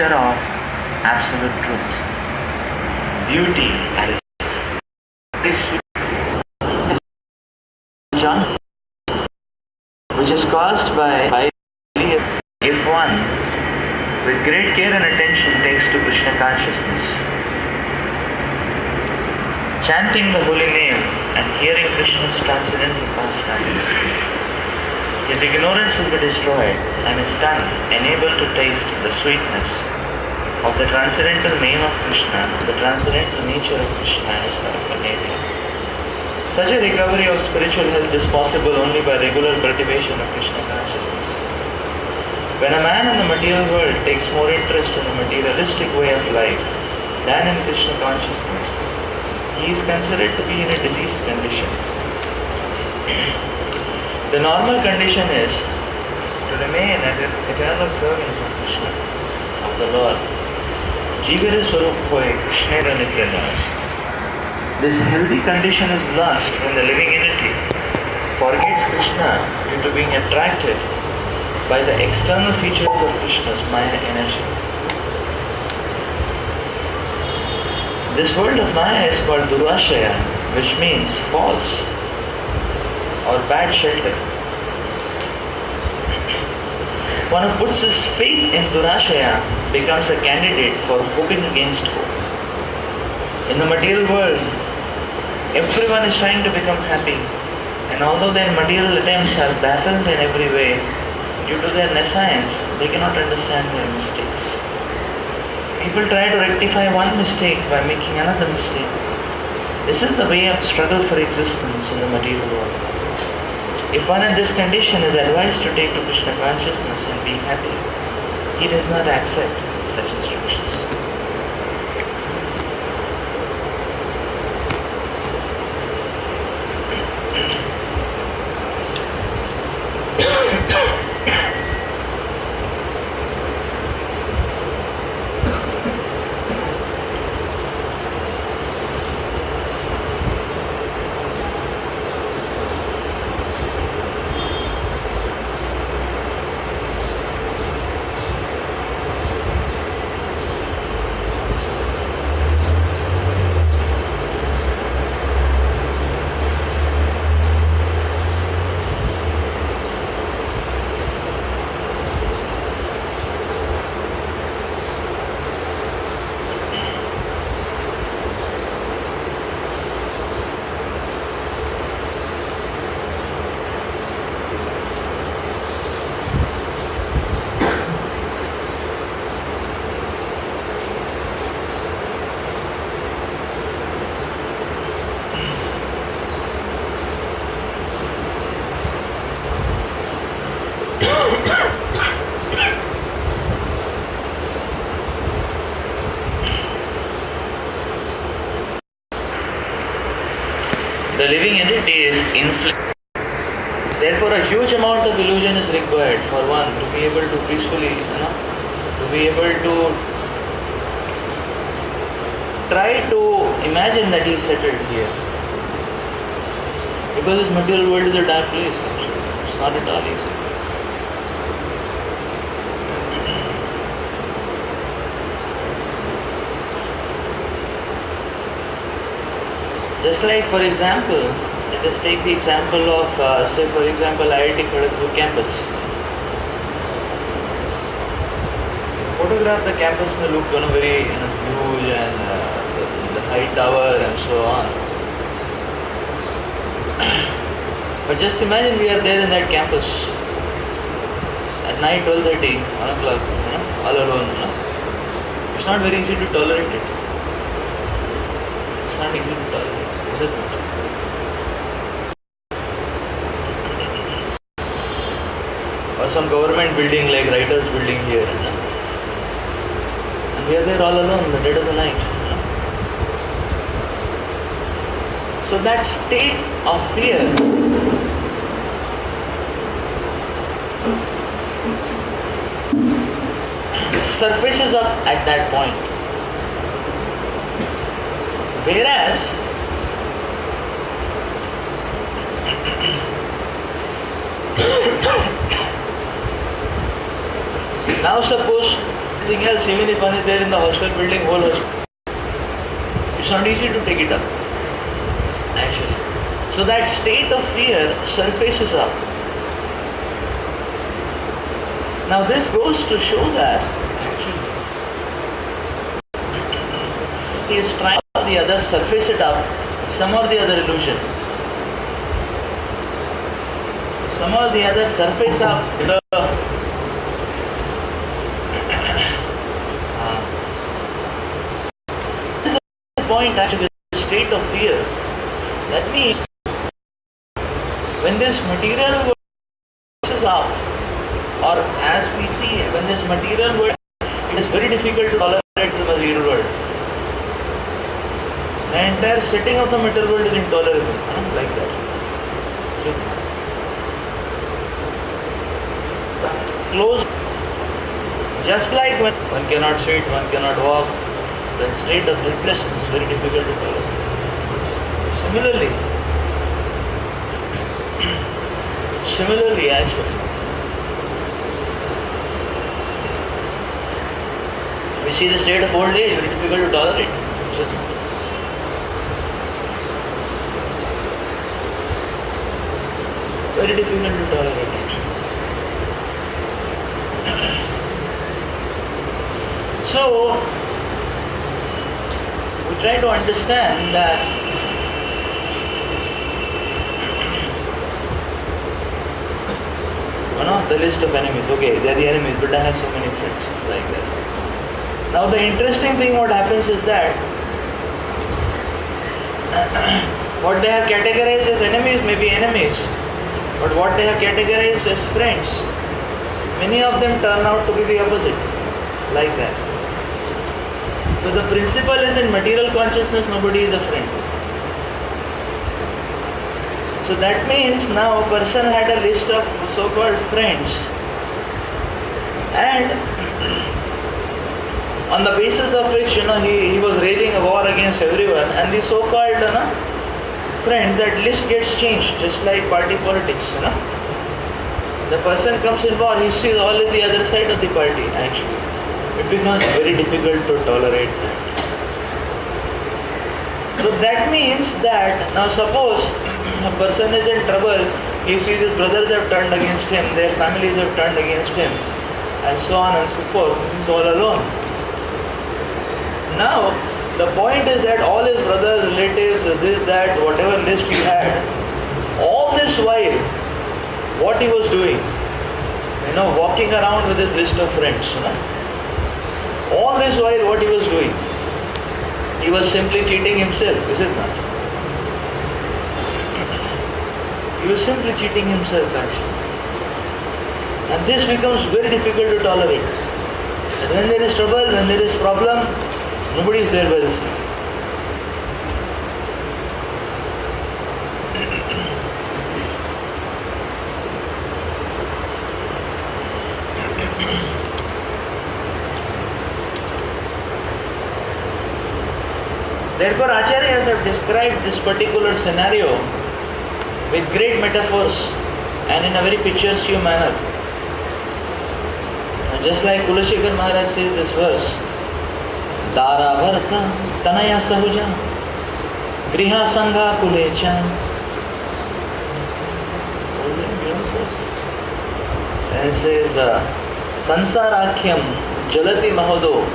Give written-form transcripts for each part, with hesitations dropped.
picture of absolute truth, beauty, and this junk, which is caused by if one, with great care and attention, takes to Krishna consciousness, chanting the holy name and hearing Krishna's transcendental pastimes, his ignorance will be destroyed and his tongue enabled to taste the sweetness of the transcendental name of Krishna, the transcendental nature of Krishna and his paraphernalia. Such a recovery of spiritual health is possible only by regular cultivation of Krishna consciousness. When a man in the material world takes more interest in the materialistic way of life than in Krishna consciousness, he is considered to be in a diseased condition. The normal condition is to remain an eternal servant of Krishna, of the Lord. Jivara Swarup Hoy Krishnera Nityanas. This healthy condition is lost when the living entity forgets Krishna due to being attracted by the external features of Krishna's Maya energy. This world of Maya is called Durashaya, which means false or bad shelter. One who puts his faith in Durashaya becomes a candidate for hoping against hope. In the material world, everyone is trying to become happy, and although their material attempts are baffled in every way, due to their nescience, they cannot understand their mistakes. People try to rectify one mistake by making another mistake. This is the way of struggle for existence in the material world. If one in this condition is advised to take to Krishna consciousness and be happy, he does not accept such instructions. The living entity is inflicted. Therefore, a huge amount of illusion is required for one to be able to peacefully, to be able to try to imagine that he is settled here. Because this material world is a dark place. It's not at all easy. Just like, for example, let us take the example of, say for example, IIT Kharagpur campus. Photograph the campus may look very huge and the high tower and so on. But just imagine we are there in that campus at night 12:30, 1 o'clock, all alone. It's not very easy to tolerate it. It's not easy to tolerate. Or some government building like writers building here, and we are there all alone in the dead of the night. So that state of fear surfaces up at that point. Whereas now suppose something else, even if one is there in the hostel building, whole hostel, it's not easy to take it up, actually. So that state of fear surfaces up. Now this goes to show that actually he is trying to the other surface it up, some or the other illusion. Some or the other surface up the point actually the state of fear. That means when this material world is up, or as we see, when this material world, it is very difficult to tolerate the material world. The entire setting of the material world is intolerable, like that. So, close, just like when one cannot sit, one cannot walk, the state of helplessness is very difficult to tolerate. Similarly actually, we see the state of old age, very difficult to tolerate. Very difficult to tolerate. So, we try to understand that the list of enemies. Okay, they are the enemies, but I have so many friends, like that. Now the interesting thing what happens is that what they have categorized as enemies may be enemies, but what they have categorized as friends, many of them turn out to be the opposite, like that. So the principle is in material consciousness, nobody is a friend. So that means now a person had a list of so-called friends, and on the basis of which he was raging a war against everyone, and the so-called friend, that list gets changed, just like party politics. The person comes in war, he sees all is the other side of the party. Actually, it becomes very difficult to tolerate that. So that means that now suppose a person is in trouble, he sees his brothers have turned against him, their families have turned against him, and so on and so forth. He's all alone. Now, the point is that all his brothers, relatives, this, that, whatever list he had, all this while, what he was doing, walking around with his list of friends, all this while what he was doing, he was simply cheating himself, is it not? He was simply cheating himself actually. And this becomes very difficult to tolerate. And when there is trouble, when there is problem, nobody is there by the side. Therefore, Acharyas have described this particular scenario with great metaphors and in a very picturesque manner. And just like Kulashekar Maharaj says this verse, Dara Bharta Tanaya Sahuja Griha Sangha Kulecha. And it says, Sansarakyam Jalati Mahodo.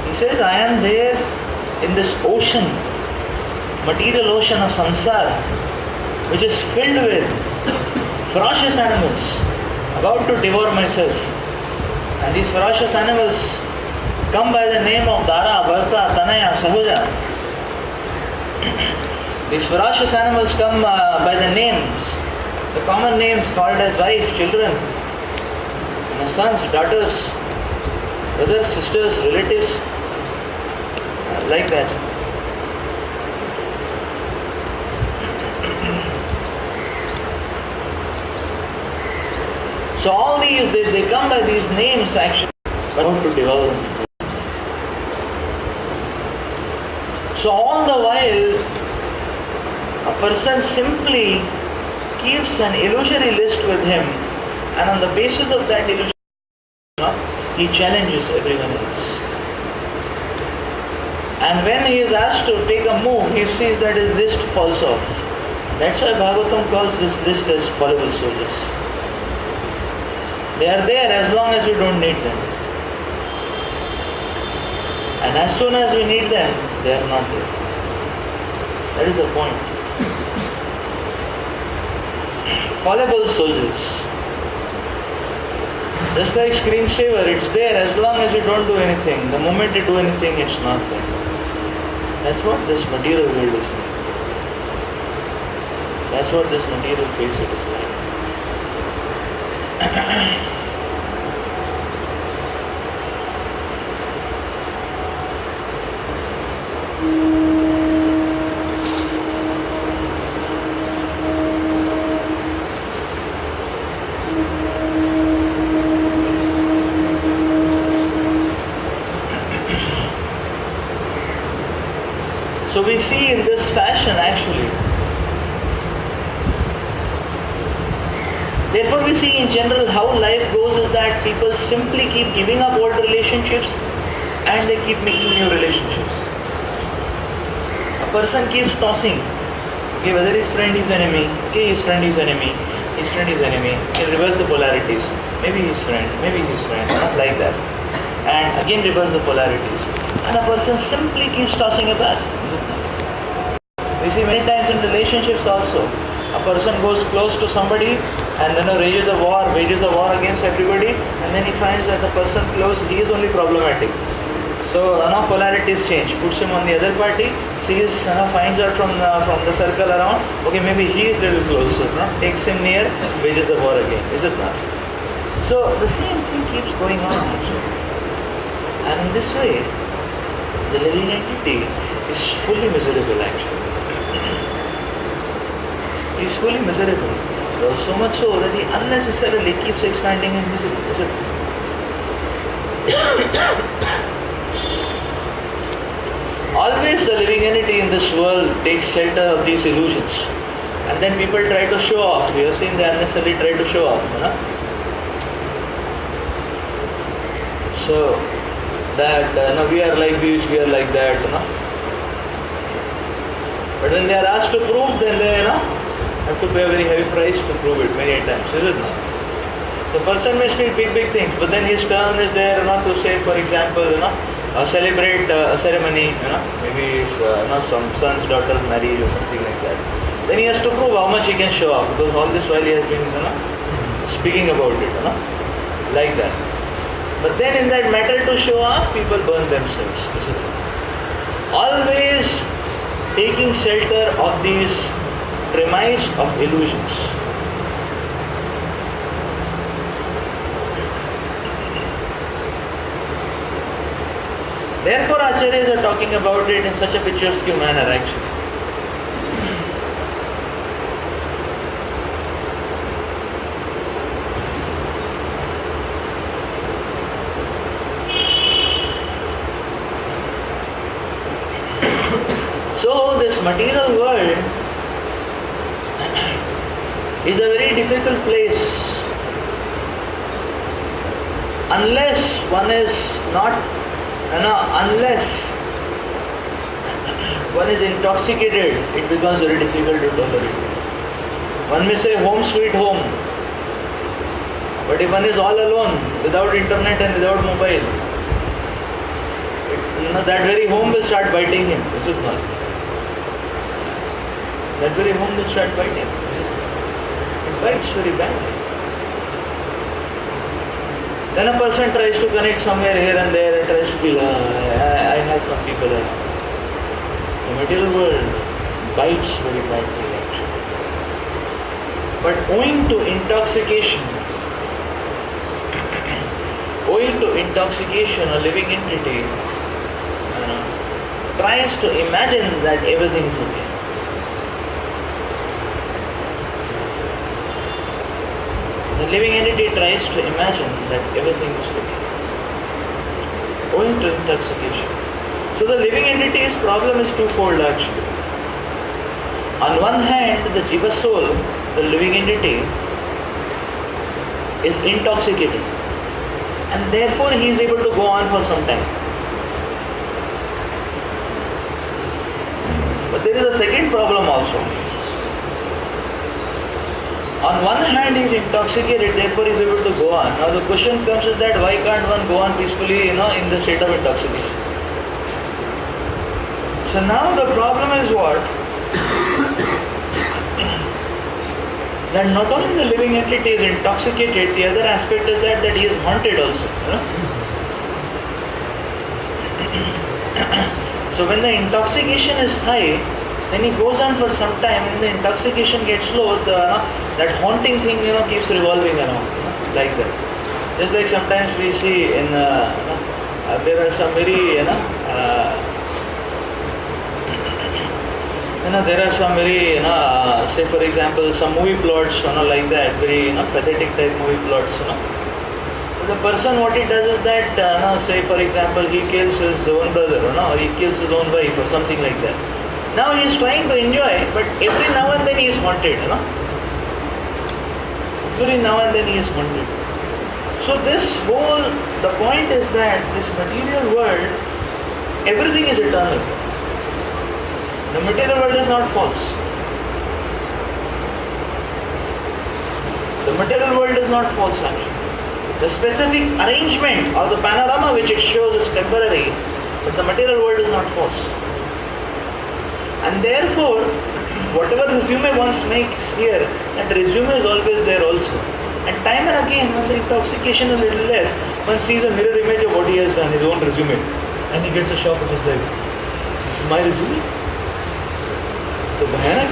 He says, I am there in this ocean, material ocean of samsara, which is filled with ferocious animals about to devour myself. And these ferocious animals come by the name of Dara, Bharta, Tanaya, Sahuja. These ferocious animals come by the names, the common names called as wife, children, sons, daughters, brothers, sisters, relatives, like that. So all these, they come by these names actually, but how to devour them. So all the while, a person simply keeps an illusory list with him, and on the basis of that illusion, he challenges everyone else. And when he is asked to take a move, he sees that his list falls off. That's why Bhagavatam calls this list as fallible soldiers. They are there as long as we don't need them. And as soon as we need them, they are not there. That is the point. Fallible soldiers. Just like screensaver, it's there as long as you don't do anything. The moment you do anything, it's not there. That's what this material world is like. That's what this material face is like. So we see in this fashion actually. Therefore we see in general how life goes is that people simply keep giving up old relationships and they keep making new relationships. A person keeps tossing. Okay, whether his friend is enemy, okay, his friend is enemy, his friend is enemy. He reverse the polarities. Maybe his friend, not like that. And again reverse the polarities. And a person simply keeps tossing it back. We see many times in relationships also. A person goes close to somebody and then wages a war against everybody, and then he finds that the person close, he is only problematic. So polarities change, puts him on the other party, sees, finds out from the circle around, okay, maybe he is a little closer, takes him near, wages a war again, is it not? So the same thing keeps going on actually. And in this way, the living entity is fully miserable actually. He is fully miserable. So much so that he unnecessarily keeps expanding in misery. Always the living entity in this world takes shelter of these illusions. And then people try to show off. We have seen they unnecessarily try to show off. So that we are like this, we are like that. But when they are asked to prove, then they have to pay a very heavy price to prove it many times, is it not? The person may speak big things, but then his turn is there to say, for example, celebrate a ceremony, maybe some son's daughter's marriage or something like that. Then he has to prove how much he can show off, because all this while he has been speaking about it, like that. But then in that matter to show off, people burn themselves. Always taking shelter of these premise of illusions. Therefore Acharyas are talking about it in such a picturesque manner actually. So this material world is a very difficult place unless one is intoxicated, it becomes very difficult to tolerate. One may say home sweet home, but if one is all alone, without internet and without mobile, that very home will start biting him, is it not? That very home will start biting. It bites very badly. Then a person tries to connect somewhere here and there and tries to feel, I have some people around. The material world bites very badly actually. But owing to intoxication, a living entity tries to imagine that everything is okay. The living entity tries to imagine that everything is okay, owing to intoxication. So the living entity's problem is twofold actually. On one hand, the Jiva soul, the living entity, is intoxicated and therefore he is able to go on for some time. But there is a second problem also. On one hand he is intoxicated, therefore he is able to go on. Now the question comes is that why can't one go on peacefully, in the state of intoxication? So now the problem is what? That not only the living entity is intoxicated, the other aspect is that he is haunted also. So when the intoxication is high, then he goes on for some time. When the intoxication gets low, that haunting thing keeps revolving around, like that. Just like sometimes we see in there are some very there are some very say for example some movie plots like that, very pathetic type movie plots. So the person, what he does is that say for example he kills his own brother, or he kills his own wife or something like that. Now he is trying to enjoy, but every now and then he is haunted. Every now and then he is haunted. So the point is that this material world, everything is eternal. The material world is not false. The material world is not false actually. The specific arrangement or the panorama which it shows is temporary, but the material world is not false. And therefore, whatever resume one makes here, that resume is always there also. And time and again, when the intoxication is a little less, one sees a mirror image of what he has done, his own resume, and he gets a shock of his life. This is my resume? So bhayanak.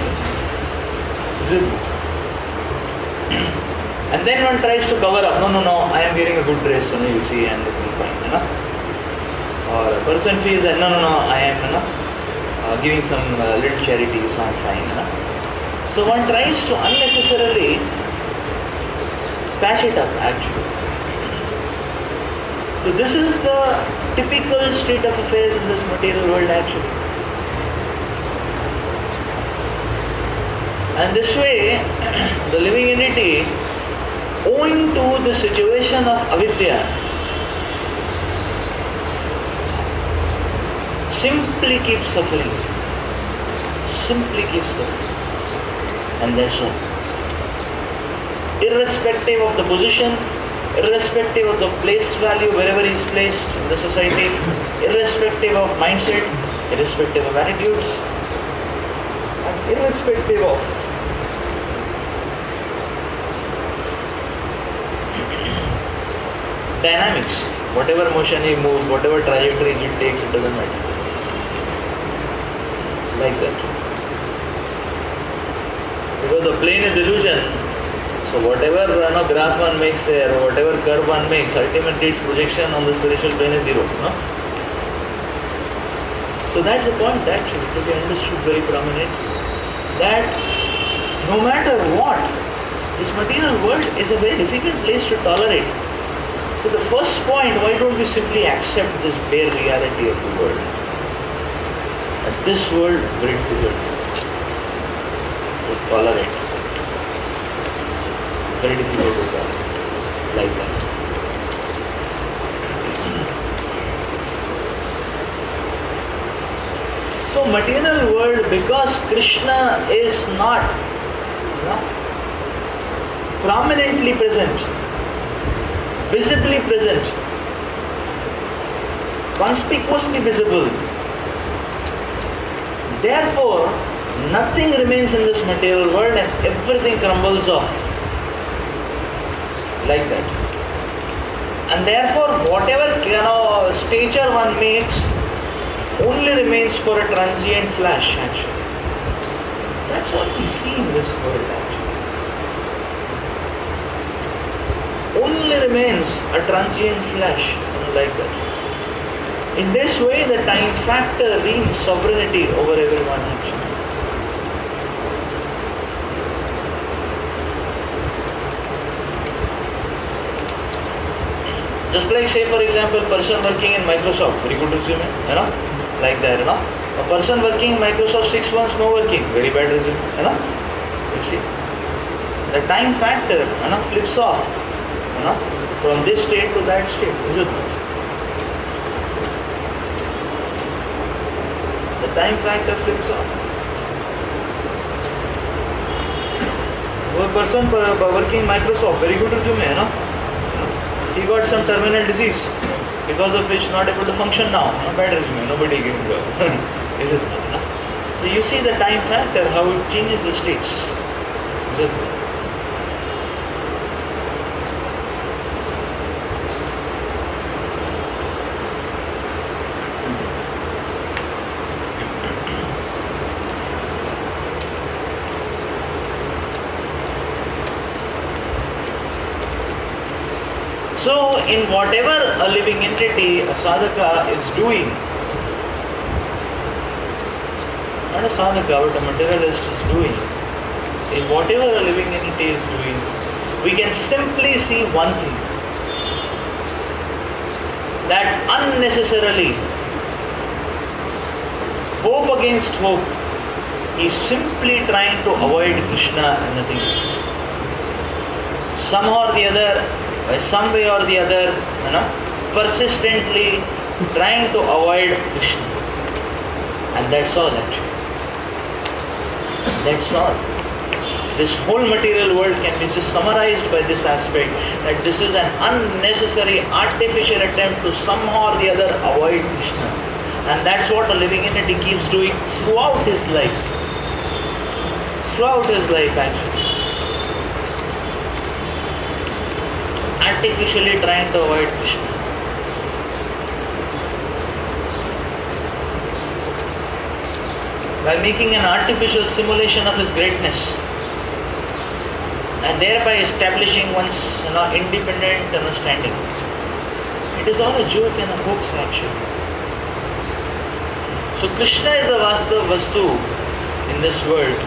And then one tries to cover up. No, I am wearing a good dress, you see, and looking fine. Or a person feels that no, I am giving some little charity, so I am fine. So one tries to unnecessarily patch it up actually. So this is the typical state of affairs in this material world actually. And this way, the living entity, owing to the situation of avidya, simply keeps suffering. And that's all. Irrespective of the position, irrespective of the place value wherever he is placed in the society, irrespective of mindset, irrespective of attitudes, and irrespective of dynamics, whatever motion he moves, whatever trajectory he takes, it doesn't matter. Like that. Because the plane is illusion, so whatever graph one makes there, or whatever curve one makes, ultimately its projection on the spiritual plane is zero. So that's the point actually to be understood very prominently. That no matter what, this material world is a very difficult place to tolerate. So the first point, why don't we simply accept this bare reality of the world? That this world is very difficult to tolerate. Very difficult to tolerate. Like that. So material world, because Krishna is not prominently present, visibly present, conspicuously visible. Therefore, nothing remains in this material world and everything crumbles off. Like that. And therefore, whatever stature one makes only remains for a transient flash actually. That's what we see in this world actually. Only remains a transient flash, like that. In this way, the time factor reigns sovereignty over everyone actually. Just like say for example, person working in Microsoft, very good resume, like that, A person working in Microsoft 6 months, no working, very bad resume, You see. The time factor, flips off. from this state to that state, is it not? The time factor flips off. वो person working in Microsoft, very good resume, you know. He got some terminal disease because of which not able to function now. Bad resume, nobody gave him job. Is it not? No? So you see the time factor, how it changes the states. Is it not? So, in whatever a living entity, a sadhaka is doing, not a sadhaka, but a materialist is doing, in whatever a living entity is doing, we can simply see one thing, that unnecessarily, hope against hope, he is simply trying to avoid Krishna and nothing else. Somehow or the other, by some way or the other, persistently trying to avoid Krishna. And that's all actually. That's all. This whole material world can be just summarized by this aspect, that this is an unnecessary, artificial attempt to somehow or the other avoid Krishna. And that's what a living entity keeps doing throughout his life. Throughout his life actually. Artificially trying to avoid Krishna. By making an artificial simulation of his greatness and thereby establishing one's independent standing. It is all a joke and a hoax actually. So Krishna is the Vastava Vastu in this world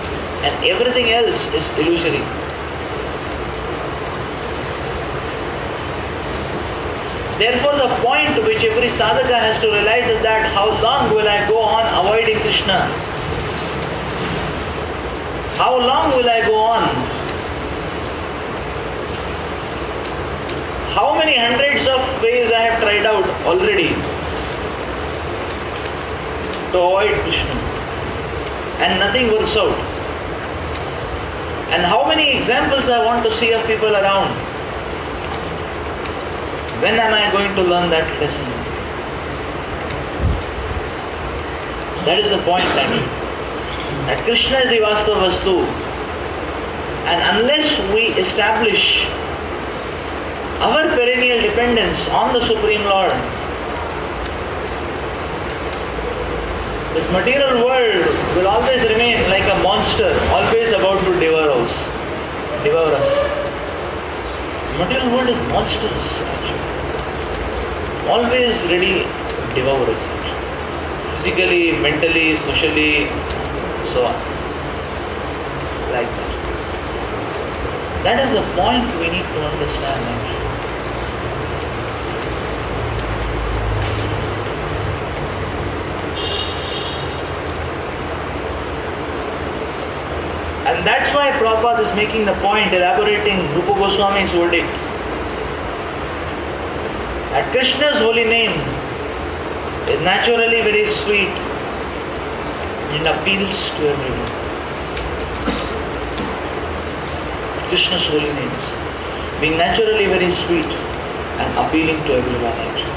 and everything else is illusory. Therefore, the point which every sadhaka has to realize is that how long will I go on avoiding Krishna? How long will I go on? How many hundreds of ways I have tried out already to avoid Krishna and nothing works out? And how many examples I want to see of people around? When am I going to learn that lesson? That is the point actually. That Krishna is the Vastava Vastu. And unless we establish our perennial dependence on the Supreme Lord, this material world will always remain like a monster, always about to devour us. The material world is monsters actually. Always ready to devour us. Physically, mentally, socially, so on. Like that. That is the point we need to understand actually. And that's why Prabhupada is making the point, elaborating Rupa Goswami's verdict. That Krishna's holy name is naturally very sweet and appeals to everyone. Krishna's holy names being naturally very sweet and appealing to everyone actually.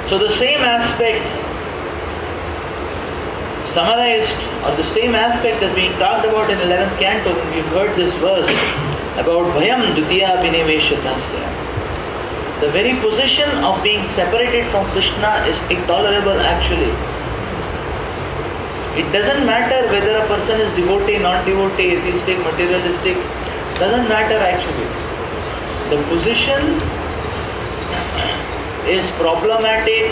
So the same aspect summarized, or the same aspect that's being talked about in 11th canto, when we've heard this verse about Bhayam Dutiya Biniveshatasya. The very position of being separated from Krishna is intolerable actually. It doesn't matter whether a person is devotee, non-devotee, atheistic, materialistic, doesn't matter actually. The position is problematic,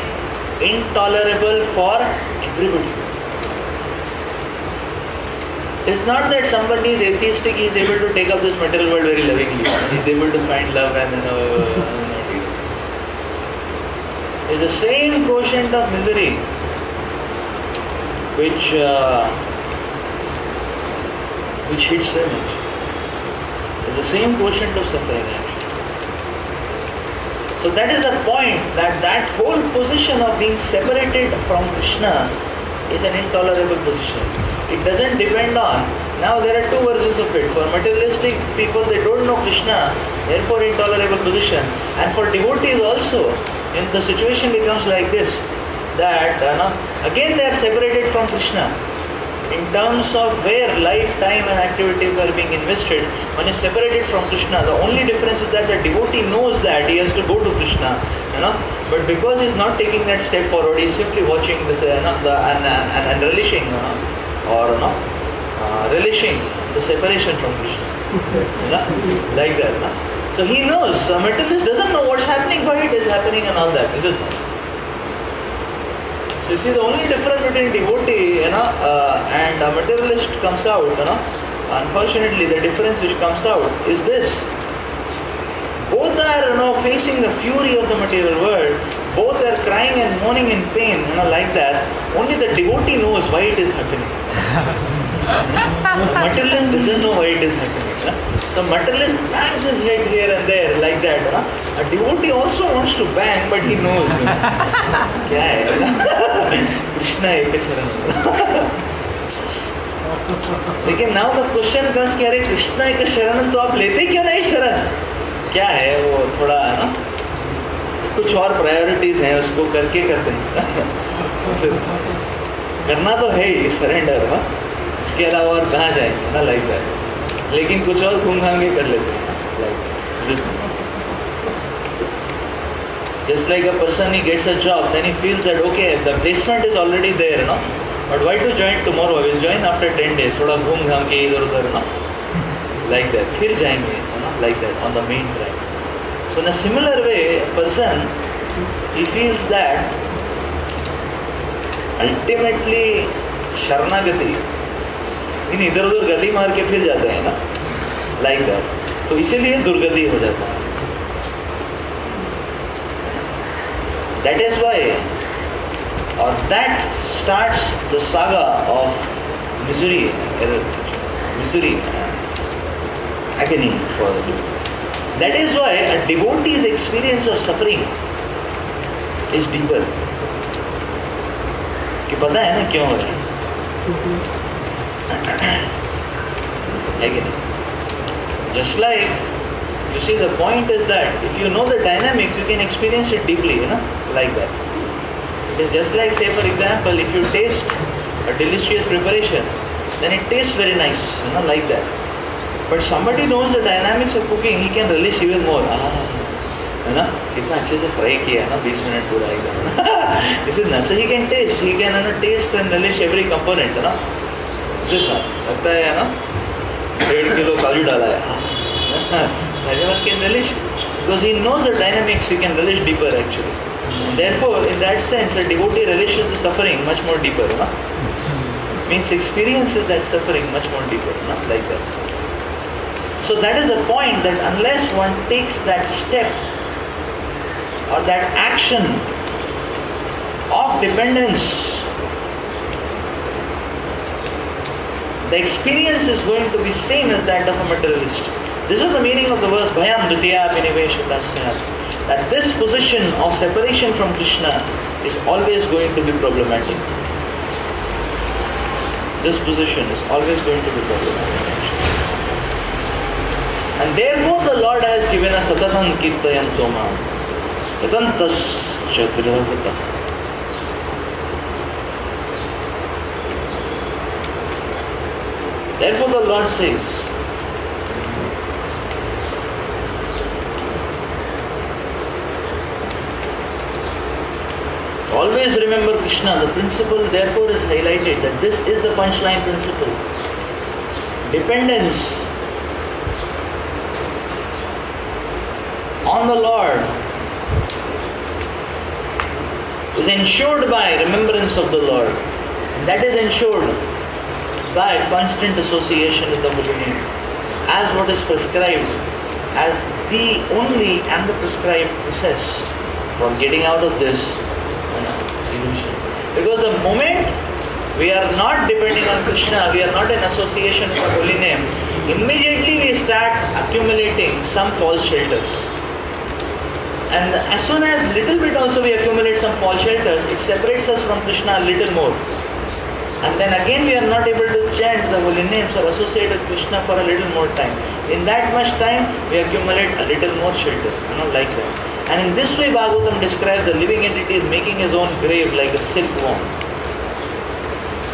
intolerable for everybody. It's not that somebody is atheistic, he is able to take up this material world very lovingly. He is able to find love and it's the same quotient of misery which hits them. It's the same quotient of suffering. So that is the point, that whole position of being separated from Krishna is an intolerable position. It doesn't depend on, now there are two versions of it. For materialistic people, they don't know Krishna, therefore intolerable position. And for devotees also, in the situation becomes like this, that again they are separated from Krishna. In terms of where life, time and activities are being invested, one is separated from Krishna. The only difference is that the devotee knows that he has to go to Krishna, but because he is not taking that step forward, he is simply watching this and relishing relishing the separation from Krishna, like that. So he knows, the materialist doesn't know what's happening, why it is happening and all that. So you see, the only difference between devotee and a materialist comes out, unfortunately the difference which comes out is this. Both are facing the fury of the material world, both are crying and mourning in pain, like that. Only the devotee knows why it is happening. The materialist doesn't know why it is happening. The materialist bangs his head here and there like that. A devotee also wants to bang, but he knows. क्या है? Krishna एक शरण. लेकिन now the question comes कि अरे कृष्णा एक शरण तो आप लेते क्यों नहीं शरण? क्या है वो थोड़ा कुछ और प्रायोरिटीज हैं, उसको करके करते हैं. करना तो है ही सरेंडर, इसके अलावा और कहाँ जाएंगे ना, लाइक दैट. लेकिन कुछ और घूम घाम के कर लेते हैं, like just like a person, he gets a job, then he feels that okay, the placement is already there, but why to join tomorrow? I will join after 10 days. थोड़ा घूम घाम के इधर उधर, like that. फिर जाएंगे, like that, on the main track. So in a similar way, a person, he feels that ultimately शरणागति, इन इधर उधर गति मार के फिर जाते हैं ना, like that. तो इसीलिए दुर्गति हो जाता है. That is why, or that starts the saga of misery, agony for the devotee. That is why a devotee's experience of suffering is deeper. कि पता है ना क्यों हो रहा है? Just like, you see, the point is that if you know the dynamics, you can experience it deeply, like that. It is just like, say for example, if you taste a delicious preparation, then it tastes very nice, like that. But somebody knows the dynamics of cooking, he can relish even more. कितना अच्छे से fry किया है ना, 20 minute पूरा एकदम. This is not, so he can taste, taste and relish every component, लगता है ना 1.5 किलो काजू डाला है. One can relish, because he knows the dynamics, he can relish deeper actually. And therefore, in that sense, a devotee relishes the suffering much more deeper. Means experiences that suffering much more deeper, like that. So that is the point, that unless one takes that step or that action of dependence, the experience is going to be same as that of a materialist. This is the meaning of the verse Bhayam Dutiya Abhiniveshatasya, that this position of separation from Krishna is always going to be problematic. This position is always going to be problematic. And therefore the Lord has given us Satatan Kirtayan Soma, Yatantascha Grihagata. Therefore the Lord says, always remember Krishna. The principle therefore is highlighted, that this is the punchline principle. Dependence on the Lord is ensured by remembrance of the Lord. That is ensured by constant association with the holy name as what is prescribed as the only and the prescribed process for getting out of this illusion. Because the moment we are not depending on Krishna, we are not in association with the holy name, immediately we start accumulating some false shelters. And as soon as little bit also we accumulate some false shelters, it separates us from Krishna a little more. And then again we are not able to chant the holy names or associate with Krishna for a little more time. In that much time, we accumulate a little more shelter, like that. And in this way, Bhagavatam describes the living entity is making his own grave like a silkworm.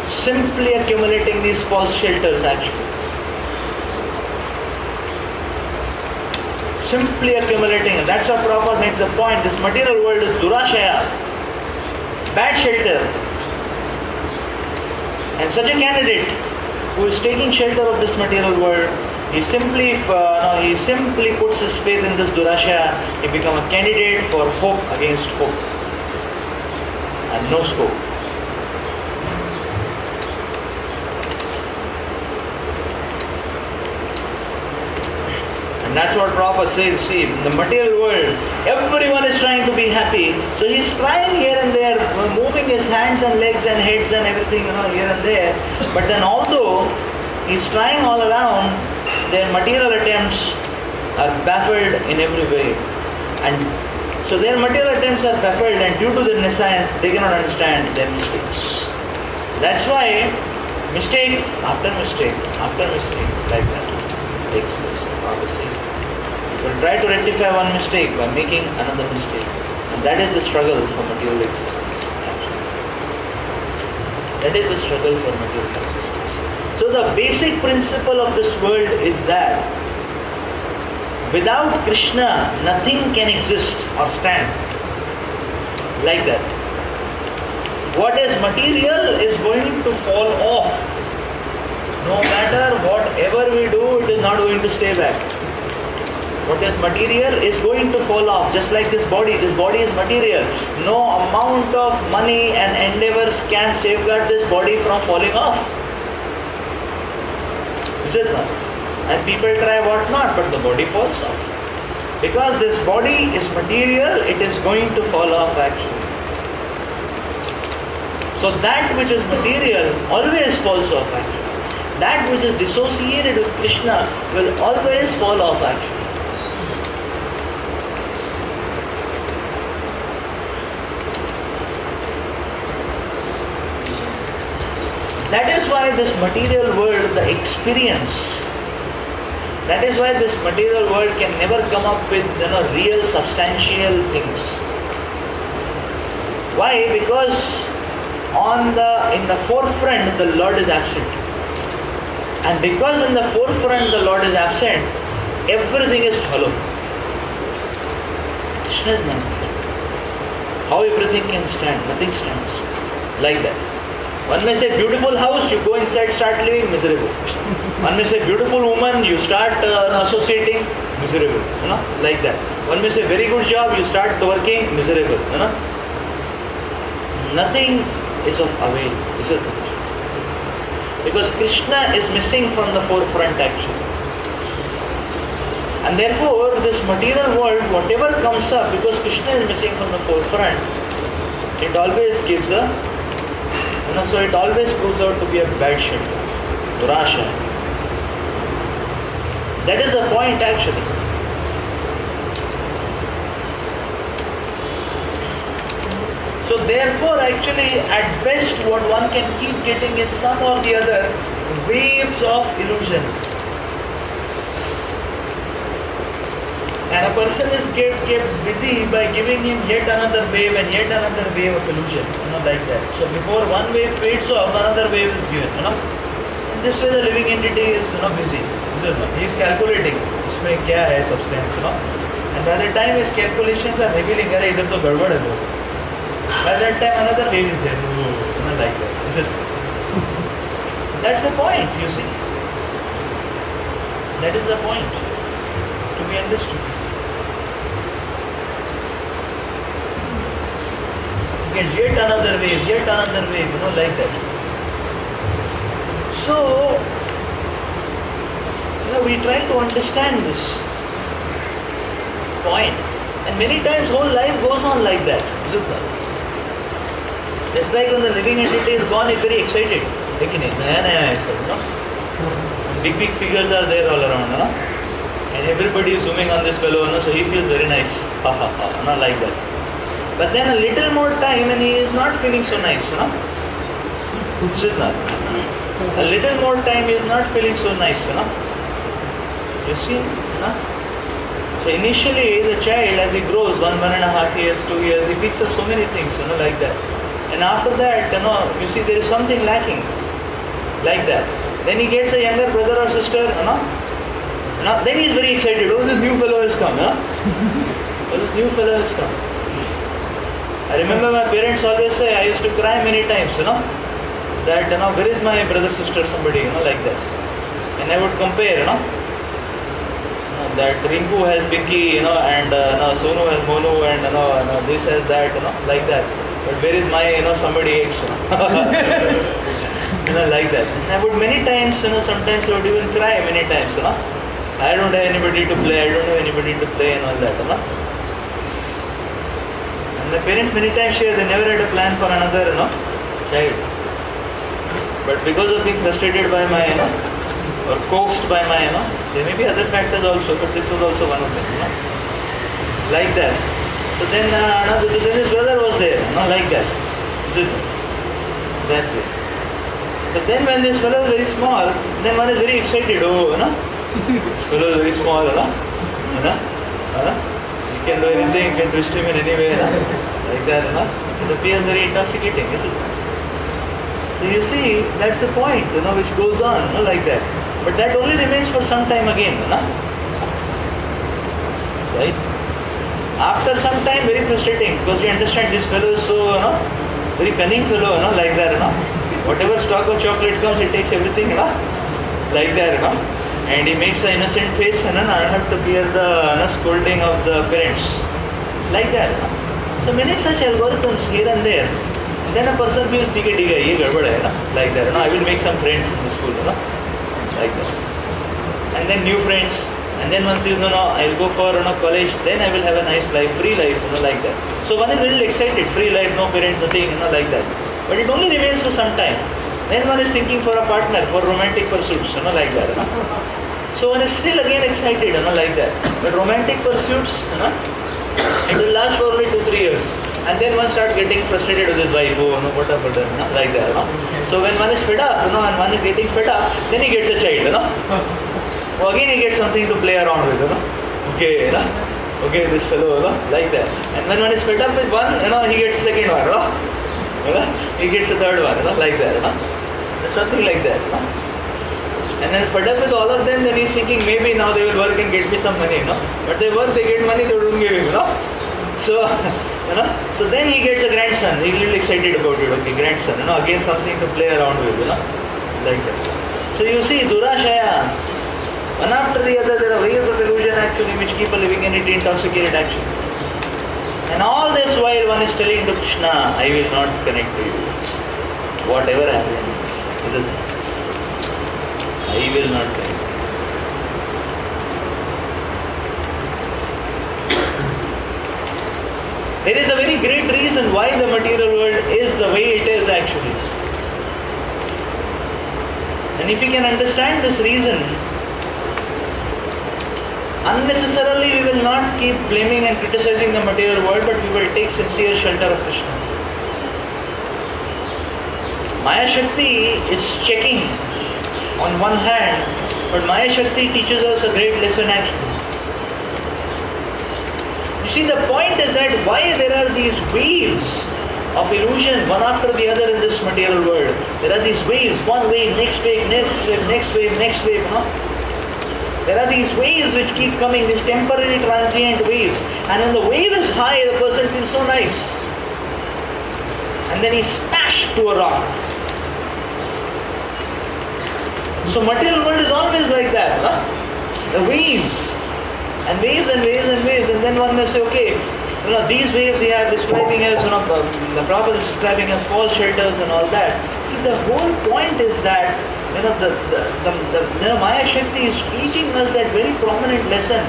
Simply accumulating these false shelters actually. Simply accumulating. And that's what Prabhupada makes the point. This material world is durashaya, bad shelter. And such a candidate who is taking shelter of this material world, he simply puts his faith in this durashaya. He becomes a candidate for hope against hope and no scope. And that's what Prabhupada says. See, in the material world, everyone is trying to be happy. So he's trying here and there, moving his hands and legs and heads and everything, here and there. But then although he's trying all around, their material attempts are baffled in every way. And so their material attempts are baffled, and due to their nescience, they cannot understand their mistakes. That's why mistake after mistake after mistake like that takes place. Obviously, we'll try to rectify one mistake by making another mistake. And that is the struggle for material existence. That is the struggle for material existence. So the basic principle of this world is that without Krishna, nothing can exist or stand. Like that. What is material is going to fall off. No matter whatever we do, it is not going to stay back. What is material is going to fall off, just like this body. This body is material. No amount of money and endeavors can safeguard this body from falling off. Is it not? And people try what not, but the body falls off. Because this body is material, it is going to fall off actually. So that which is material always falls off actually. That which is dissociated with Krishna will always fall off actually. That is why this material world, the experience, that is why this material world can never come up with real substantial things. Why? Because in the forefront the Lord is absent. And because in the forefront the Lord is absent, everything is hollow. Krishna is not. How everything can stand? Nothing stands. Like that. One may say beautiful house, you go inside, start living, miserable. One may say beautiful woman, you start associating, miserable. Like that. One may say very good job, you start working, miserable. Nothing is of avail. Is it? Because Krishna is missing from the forefront actually. And therefore, this material world, whatever comes up, because Krishna is missing from the forefront, it always gives so it always proves out to be a bad shelter. Durasha. That is the point actually. So therefore actually at best what one can keep getting is some or the other waves of illusion. And a person is kept busy by giving him yet another wave and yet another wave of illusion, like that. So before one wave fades off, another wave is given, In this way the living entity is, busy. He is calculating, इसमें क्या है substance, And by the time his calculations are revealing, अरे इधर तो गड़बड़ है वो. By that time another wave is there, like that. This is. That's the point, you see. That is the point to be understood. Yet another wave, like that. So, we try to understand this point. And many times whole life goes on like that. Just like when the living entity is gone, it's very excited. Big figures are there all around. And everybody is zooming on this fellow, so he feels very nice. Not like that. But then a little more time and he is not feeling so nice. A little more time he is not feeling so nice. You see? So initially the child, as he grows, 1.5 years, 2 years, he picks up so many things, like that. And after that, you see there is something lacking, like that. Then he gets a younger brother or sister, then he is very excited. Oh, this new fellow has come, Oh, this new fellow has come. I remember my parents always say, I used to cry many times, that, where is my brother, sister, somebody, like that. And I would compare, that Rinku has Pinky, and Sonu has Monu, and this has that, like that. But where is my, somebody X, like that. And I would many times, sometimes I would even cry many times, I don't have anybody to play, and all that, And my parents many times share, they never had a plan for another, child. But because of being frustrated by my, or coaxed by my, there may be other factors also, but this was also one of them, like that. So then, his brother was there, like that. That way. So then when this fellow is very small, then one is very excited, this fellow is very small, you can do anything, you can twist him in any way, like that, It appears very intoxicating, isn't it? So you see, that's the point, which goes on, like that. But that only remains for some time again, right? After some time, very frustrating, because you understand this fellow is so, very cunning fellow, like that, Whatever stock of chocolate comes, he takes everything, like that, And he makes an innocent face, and I have to bear the scolding of the parents, like that. So many such algorithms here and there. And then a person feels, ye gadbad hai, like that. I will make some friends in the school, like that. And then new friends. And then once you I will go for college, then I will have a nice life, free life, like that. So one is a little excited, free life, no parents, nothing, like that. But it only remains for some time. Then one is thinking for a partner, for romantic pursuits, like that. So one is still again excited, like that. But romantic pursuits, it will last for only 2-3 years. And then one starts getting frustrated with his wife, whatever, like that. So when one is fed up, and one is getting fed up, then he gets a child, So again he gets something to play around with, Okay, okay, this fellow, like that. And when one is fed up with one, he gets a second one, He gets a third one, like that, Something like that, And then fed up with all of them, then he's thinking maybe now they will work and get me some money, But they work, they get money, they don't give him, So, so then he gets a grandson. He's a little excited about it. Okay, grandson. Again something to play around with. Like that. So you see, Durashaya. One after the other, there are waves of illusion actually which keep a living entity intoxicated actually. And all this while one is telling to Krishna, I will not connect to you. Whatever happens, I will not connect. There is a very great reason why the material world is the way it is actually. And if we can understand this reason, unnecessarily we will not keep blaming and criticizing the material world, but we will take sincere shelter of Krishna. Maya Shakti is checking on one hand, but Maya Shakti teaches us a great lesson actually. See, the point is that why there are these waves of illusion, one after the other in this material world. There are these waves, one wave, next wave, next wave, next wave, next wave. There are these waves which keep coming, these temporary transient waves. And when the wave is high, the person feels so nice. And then he's smashed to a rock. So material world is always like that. The waves. And waves and waves and waves, and then one may say, okay, these waves they are describing as, the Prabhupada is describing as false shelters and all that. See, the whole point is that Maya Shakti is teaching us that very prominent lesson.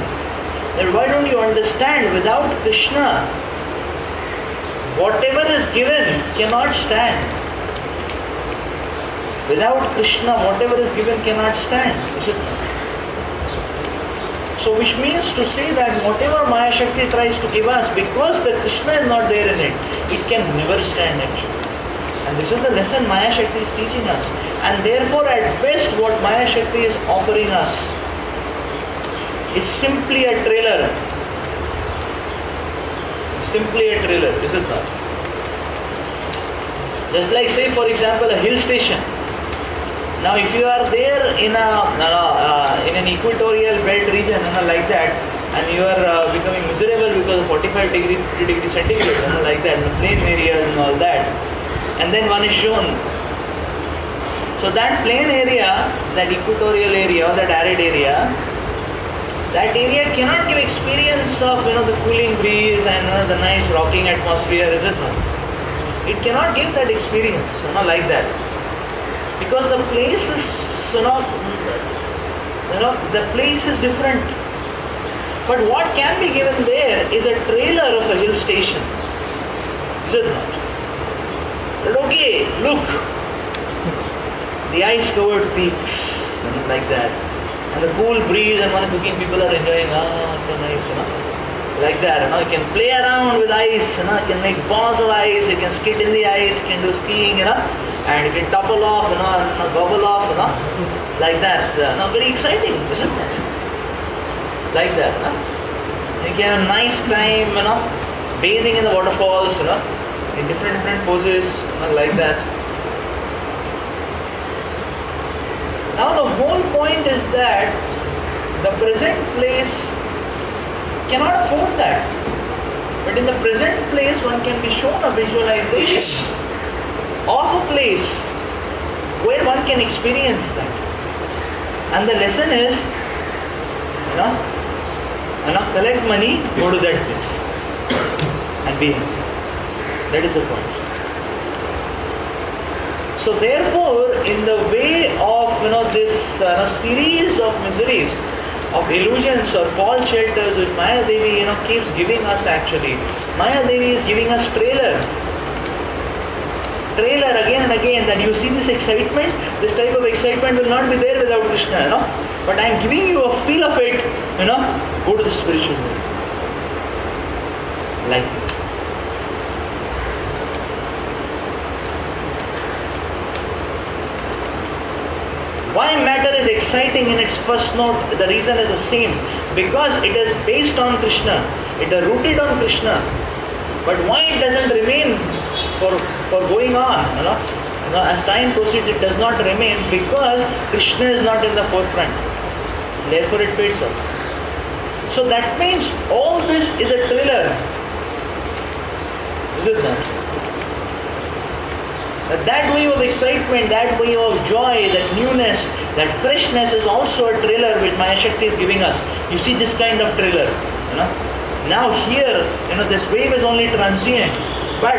That why don't you understand, without Krishna, whatever is given cannot stand. Without Krishna, whatever is given cannot stand. Is it? So which means to say that whatever Maya Shakti tries to give us, because the Krishna is not there in it, it can never stand actually. And this is the lesson Maya Shakti is teaching us. And therefore at best what Maya Shakti is offering us is simply a trailer. Simply a trailer, this is not. Just like say for example a hill station. Now if you are there in an equatorial belt region like that, and you are becoming miserable because of 45 degree, 50 degree centigrade like that, in the plain areas and all that, and then one is shown. So that plain area, that equatorial area, that arid area, that area cannot give experience of the cooling breeze and the nice rocking atmosphere, is it not? It cannot give that experience, like that. Because the place is, the place is different. But what can be given there is a trailer of a hill station, is it not? But okay, look, the ice-covered peaks, like that, and the cool breeze, and one cooking people are enjoying. So nice, like that. You can play around with ice. You can make balls of ice. You can skate in the ice. You can do skiing. And you can topple off. Bubble off. Like that. Very exciting, isn't it? Like that. You can have a nice time. Bathing in the waterfalls. In different poses. Like that. Now the whole point is that the present place cannot afford that. But in the present place one can be shown a visualization of a place where one can experience that. And the lesson is, collect money, go to that place and be happy. That is the point. So therefore, in the way of this series of miseries, of illusions or false shelters which Maya Devi keeps giving us actually, Maya Devi is giving us trailer again and again, that you see this excitement, this type of excitement will not be there without Krishna, but I am giving you a feel of it, go to the spiritual world. Like that. Why matter is exciting in its first note, the reason is the same. Because it is based on Krishna. It is rooted on Krishna. But why it doesn't remain for going on? As time proceeds, it does not remain because Krishna is not in the forefront. Therefore it fades out. So that means all this is a thriller. Is it not? That wave of excitement, that wave of joy, that newness, that freshness is also a trailer which Maya Shakti is giving us. You see this kind of trailer. Now here, this wave is only transient. But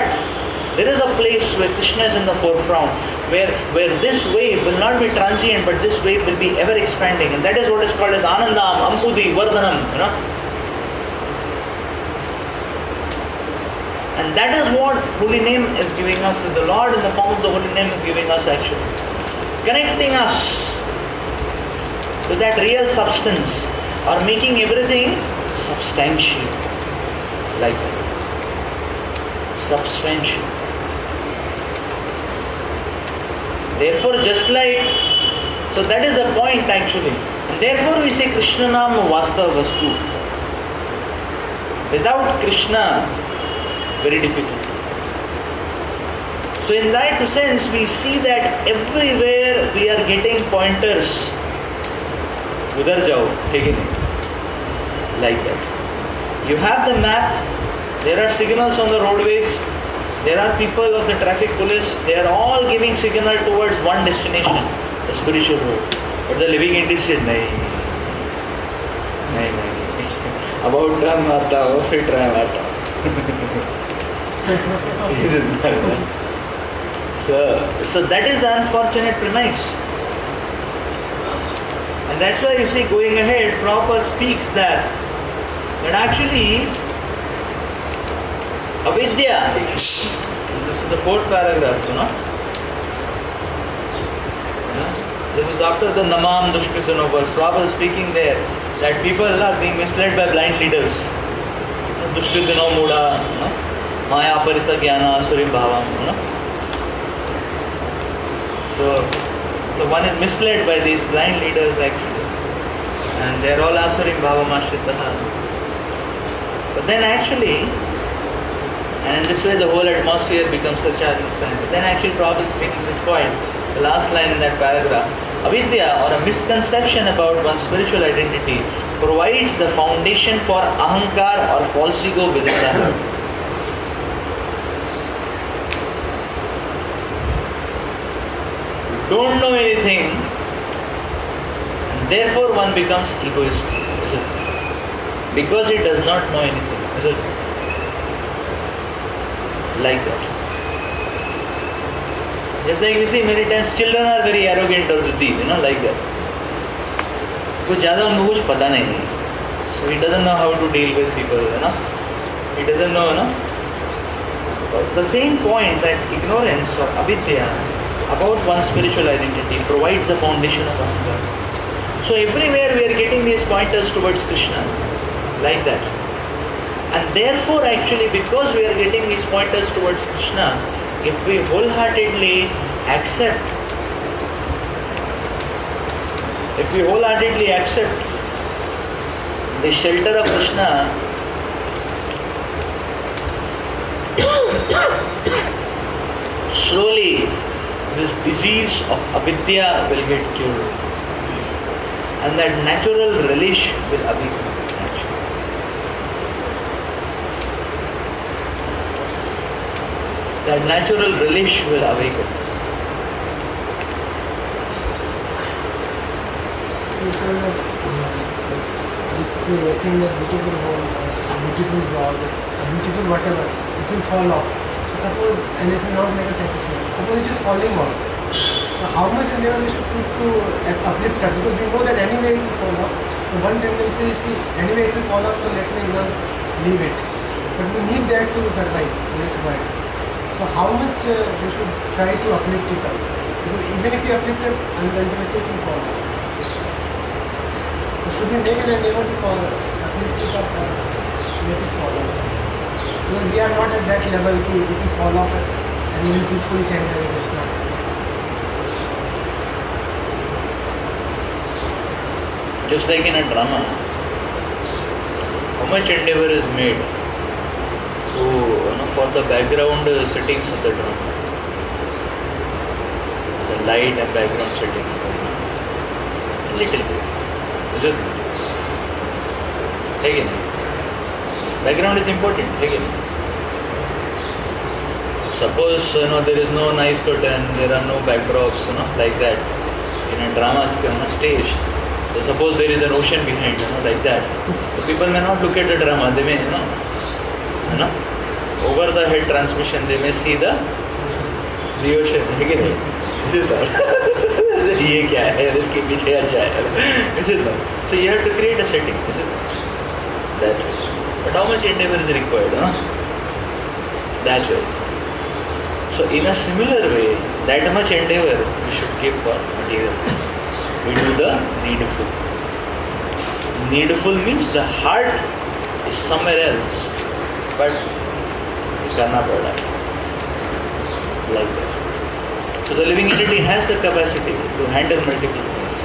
there is a place where Krishna is in the forefront, where this wave will not be transient, but this wave will be ever expanding. And that is what is called as Anandam, Ampudi, Vardhanam. And that is what Holy Name is giving us. The Lord in the form of the Holy Name is giving us actually. Connecting us to that real substance, or making everything substantial. Like that. Substantial. Therefore just like, so that is the point actually. And therefore we say Krishna Nam Vastava Vastu. Without Krishna, very difficult. So in that sense, we see that everywhere we are getting pointers. Udhar jao, take it. Like that. You have the map, there are signals on the roadways, there are people of the traffic police, they are all giving signal towards one destination, the spiritual road. But the living entity said, nahi. About turn maata ho, फिर try maata. So that is the unfortunate premise. And that's why you see, going ahead, Prabhupada speaks that actually avidya, this is the fourth paragraph, this is after the Namam Dushkritano verse. Prabhupada is speaking there that people are being misled by blind leaders. Dushkritano Muda, Maya Parita Jnana Surim Bhavam. So one is misled by these blind leaders actually. And they are all Asurim Bhavam Ashritaha. But then actually, and in this way the whole atmosphere becomes a charging sign. But then actually Prabhupada is speaking this point, the last line in that paragraph. Avidya, or a misconception about one's spiritual identity, provides the foundation for ahankar or false ego within the heart. You don't know anything, and therefore one becomes egoistic. Is it? Because he does not know anything. Is it? Like that. Just like you see, many times children are very arrogant or deep, like that. कुछ ज़्यादा उनको कुछ पता नहीं है. So he doesn't know how to deal with people, He doesn't know, The same point that ignorance or avidya about one's spiritual identity provides the foundation of ahankar. So everywhere we are getting these pointers towards Krishna, like that. And therefore actually, because we are getting these pointers towards Krishna, if we wholeheartedly accept the shelter of Krishna, slowly this disease of avidya will get cured, and that natural relish will awaken. That natural relish will awaken. If you think that beautiful home, a beautiful job, a beautiful whatever, it will fall off. Suppose, and it will not make us satisfied. Suppose it is falling off. Now how much endeavor we should put to uplift that? Because we know that anyway it will fall off. So one tendency is anyway it will fall off, so let me not leave it. But we need that to survive in this world. So how much we should try to uplift it up? Because even if you uplift it, uncontrollably it will fall off. So should we make an endeavor to uplift it up or let it fall off? Because we are not at that level that it will fall off and we will peacefully chant Hare Krishna. Just like in a drama, how much endeavor is made for the background settings of the drama, the light and background settings, a little bit. Is it? Again, background is important. Again, suppose there is no nice curtain, there are no backdrops, like that in a drama stage. So suppose there is an ocean behind, like that. So people may not look at the drama. They may, over the head transmission, they may see the ocean. ये क्या है, इसके पीछे अच्छा है. So you have to create a setting. That way. But how much endeavor is required? That way. So in a similar way, that much endeavor we should give for material. We do the needful. Needful means the heart is somewhere else, but karna pada like that. So the living entity has the capacity to handle multiple things.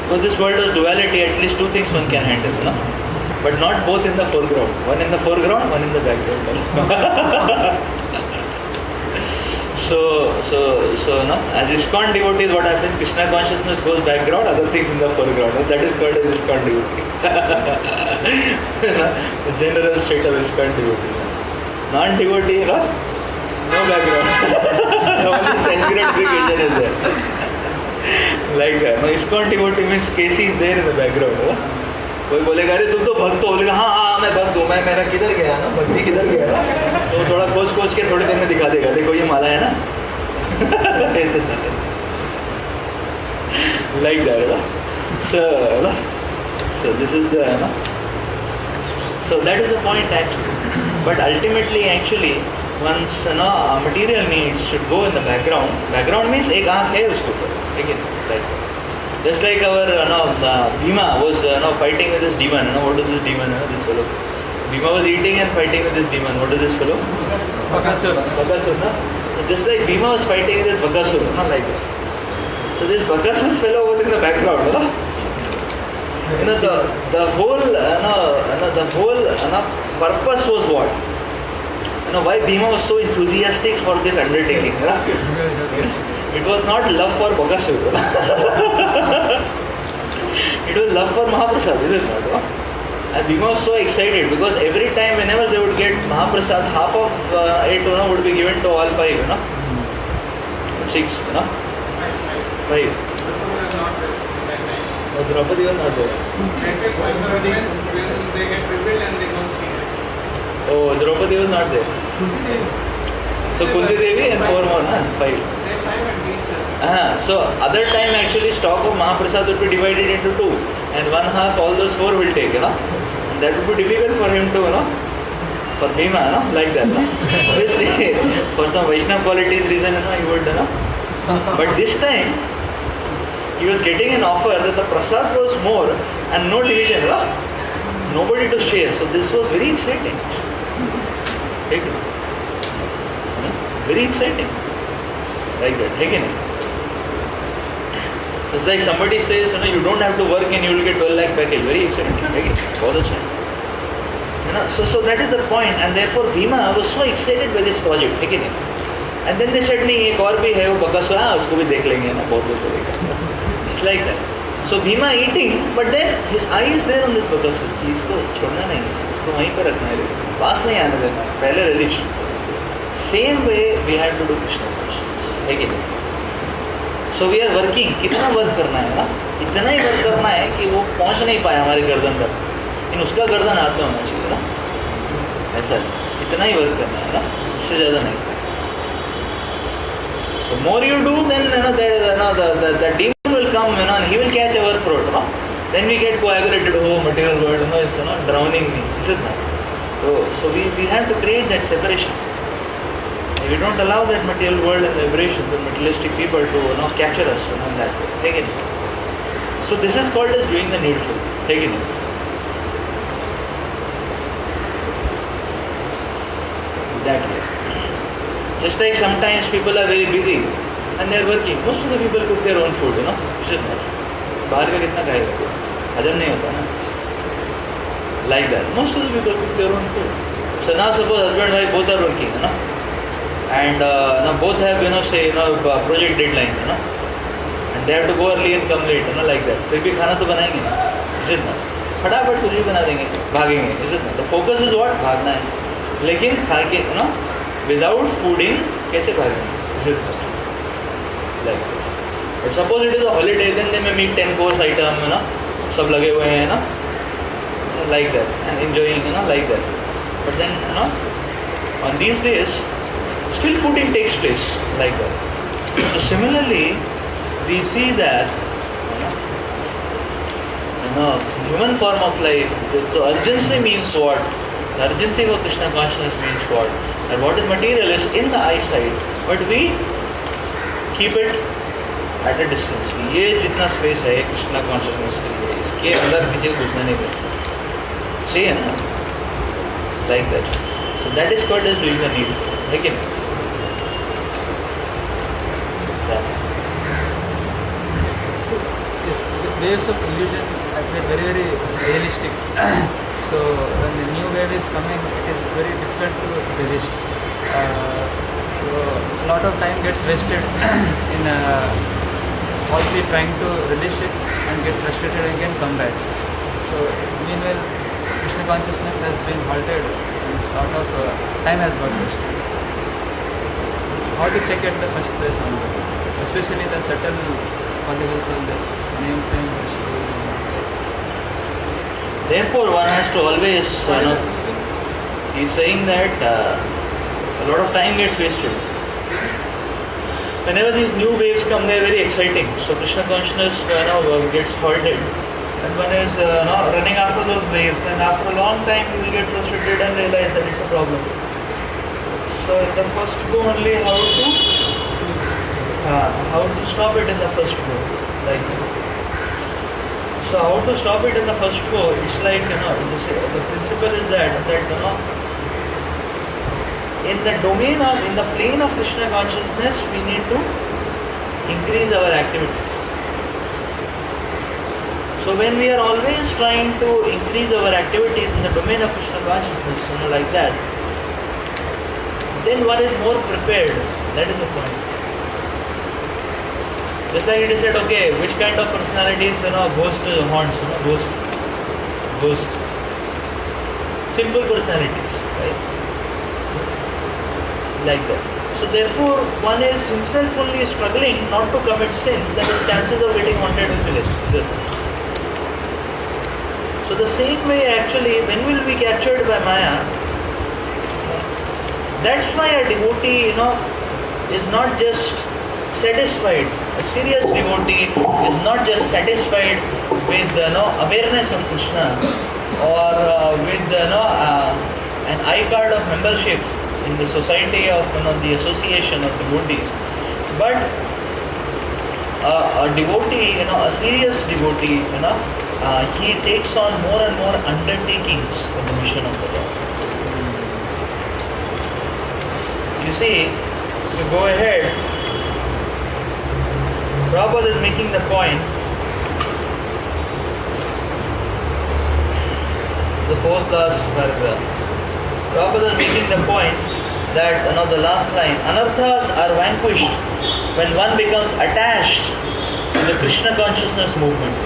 Because this world of duality, at least two things one can handle, but not both in the foreground. One in the foreground, one in the background. So as ISKCON devotees, what happens? Krishna consciousness goes background, other things in the foreground. That is called as ISKCON devotee. The general state of ISKCON devotee. Non-devotee, no background. Only sensory amplification is there. Like that. Now ISKCON devotee means KC is there in the background. कोई बोलेगा अरे तुम तो भक्त हो, बोलेगा हाँ मैं भक्त हूँ, मैं मेरा किधर गया ना, भक्ति किधर गया ना, तो थोड़ा खोज के थोड़ी देर में दिखा देगा, देखो ये माला है ना. ऐसे like that. So this is the, so that is the point actually. But ultimately actually, once material needs should go in the background. Background means एक आँख है उसके ऊपर, ठीक है? Like just like our Bhima was fighting with this demon. What is this demon? This fellow. Bhima was eating and fighting with this demon. What is this fellow? Bakasur. Bakasur, no? So just like Bhima was fighting with this Bakasur, not like that. So this Bakasur fellow was in the background, no? The whole purpose was what? Why Bhima was so enthusiastic for this undertaking? It was not love for Bakasur. It was love for Mahaprasad, is it not? And Bhima was so excited because every time whenever they would get Mahaprasad, half of it would be given to all five, 6, 5. Draupadi was not there. Oh, Draupadi was not there. So Kunti Devi and 4 more, 5. So other time actually stock of Mahaprasad would be divided into 2 and one half all those 4 will take, And that would be difficult for him to, for Bhima, like that. Obviously, for some Vaishnava qualities reason, he would, But this time, he was getting an offer that the prasad was more and no division, nobody to share. So this was very exciting. Very exciting. Like that, it's like somebody says, you don't have to work and you will get 12 lakh package. Very exciting. So that is the point, and therefore Bhima was so excited by this project. And then they said, नहीं एक और भी है वो Bakasur, उसको भी देख लेंगे ना बहुत लोग करेगा. It's like that. So Bhima eating, but then his eye is there on this Bakasur. इसको छोड़ना नहीं, इसको वहीं पर रखना है, पास नहीं आने देना. पहले relish. Same way we have to do Krishna consciousness. So we are working. कितना वर्क करना है ना? इतना ही वर्क करना है कि वो पहुंच नहीं पाया हमारे गर्दन तक. लेकिन उसका गर्दन हाथ में होना चाहिए ना. ऐसा इतना ही वर्क करना है ना, इससे ज़्यादा नहीं. So more you do, then the demon will come, and he will catch our throat. Then we get coagulated. Oh, material world, it's drowning me. Is it not? So we have to create that separation. We don't allow that material world and vibration, the materialistic people to capture us and that way. Take it. So this is called as doing the needful. Take it. That way. Just like sometimes people are very busy and they are working. Most of the people cook their own food, Is it not? बाहर का कितना खाएगा? हजम नहीं होता ना. Like that. Most of the people cook their own food. So now suppose husband and wife both are working, and now both have project deadline, and they have to go early and come late, like that. फिर भी खाना तो बनाएंगे ना, is it not? फटाफट कुछ भी बना देंगे, भागेंगे, is it not? The focus is what? भागना है. लेकिन खा के without fooding कैसे भागेंगे? Is it not? Like that. But suppose it is a holiday, then they may meet 10 course item, सब लगे हुए हैं, like that, and enjoying, like that. But then, on these days, still fooding takes place like that. So similarly, we see that human form of life, the urgency means what? The urgency of Krishna consciousness means what? And what is material is in the eyesight, but we keep it at a distance. ये जितना space है Krishna consciousness के लिए, इसके अंदर किसी को घुसना नहीं देना. See है ना? Like that. So that is called as doing the needful. Okay. Yes, waves of illusion are very, very realistic. So when the new wave is coming, it is very difficult to resist. So a lot of time gets wasted in falsely trying to resist it and get frustrated and again come back. So meanwhile, Krishna consciousness has been halted and a lot of time has got wasted. How to check at the first place on that? Especially the subtle particles of this name, time, ratio. Therefore, one has to always, he's saying that a lot of time gets wasted. whenever these new waves come, they're very exciting. So Krishna consciousness gets halted. And one is running after those waves, and after a long time you will get frustrated and realize that it's a problem. So in the first go only how to stop it in the first go. Like, so how to stop it in the first go? It's like the principle is that in the domain of, in the plane of Krishna consciousness, we need to increase our activities. So when we are always trying to increase our activities in the domain of Krishna consciousness, like that, then one is more prepared. That is the point. Just like it is said, okay, which kind of personalities goes to the haunts, ghost. Simple personalities, right? Like that. So therefore, one is himself only struggling not to commit sin, then his chances of getting haunted will be less. So the same way actually, when will be captured by Maya? That's why a devotee, is not just satisfied. A serious devotee is not just satisfied with awareness of Krishna or with an iCard of membership in the society of the association of devotees, but a devotee, a serious devotee, he takes on more and more undertakings for the mission of the Lord. You see, to go ahead, Prabhupada is making the point, the fourth last paragraph. Prabhupada is making the point that the last line, anarthas are vanquished when one becomes attached to the Krishna consciousness movement.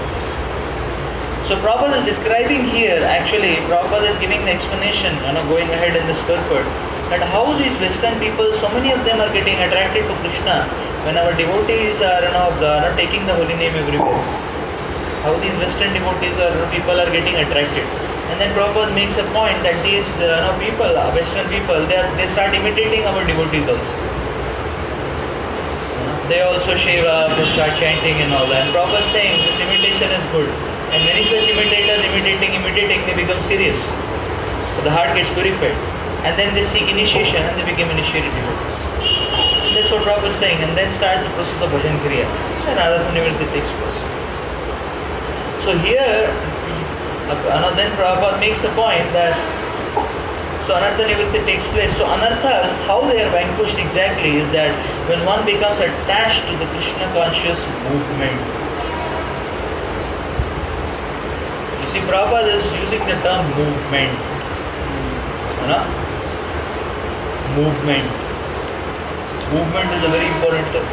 So Prabhupada is describing here, actually, Prabhupada is giving the explanation, going ahead in this purport, that how these Western people, so many of them are getting attracted to Krishna when our devotees are taking the holy name everywhere. How these Western devotees or people are getting attracted. And then Prabhupada makes a point that these people, Western people, they start imitating our devotees also. They also shave up, they start chanting and all that. And Prabhupada is saying this imitation is good. And many such imitators imitating, they become serious. So the heart gets purified. And then they seek initiation and they become initiated devotees. That's what Prabhupada is saying. And then starts the process of bhajan kriya. And Aradhana Nivritti takes place. So here, then Prabhupada makes a point that so Anartha Nivritti takes place. So Anarthas, how they are vanquished exactly is that when one becomes attached to the Krishna conscious movement. You see, Prabhupada is using the term movement. Movement. Movement is a very important term.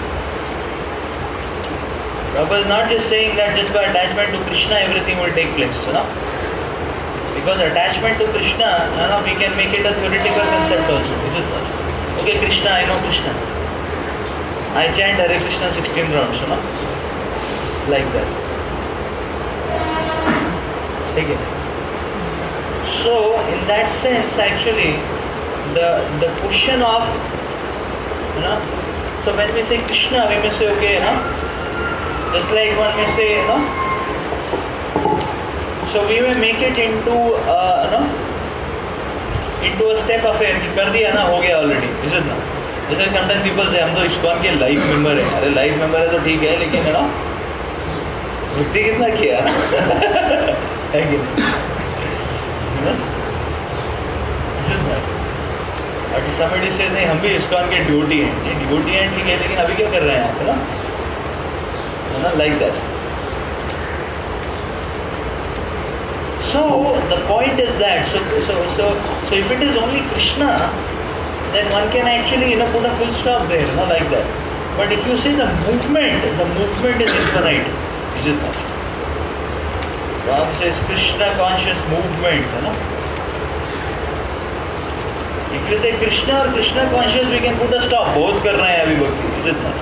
Prabhupada is not just saying that just by attachment to Krishna everything will take place, Because attachment to Krishna, we can make it a theoretical concept also. Okay, Krishna, I know Krishna. I chant Hare Krishna 16 rounds, like that. Okay. So, in that sense, actually, the question of, so when we say Krishna, we may say, okay, just like one may say, so we may make it into a step affair कि कर दिया ना, हो गया already, is it not? जैसे sometimes people say हम तो ISKCON के लाइफ मेंबर हैं, अरे लाइफ मेंबर है तो ठीक है, लेकिन भक्ति कितना किया है कि नहीं? Is it not? और somebody says नहीं हम भी ISKCON के डिवोटी हैं, नहीं डिवोटी हैं ठीक है, लेकिन अभी क्या कर रहे हैं आप, like that. So the point is that so if it is only Krishna, then one can actually put a full stop there, like that. But if you see the movement is infinite. Is it not? Ram says Krishna conscious movement, If you say Krishna or Krishna conscious, we can put a stop. Both कर रहे हैं अभी भक्ति. Is it not?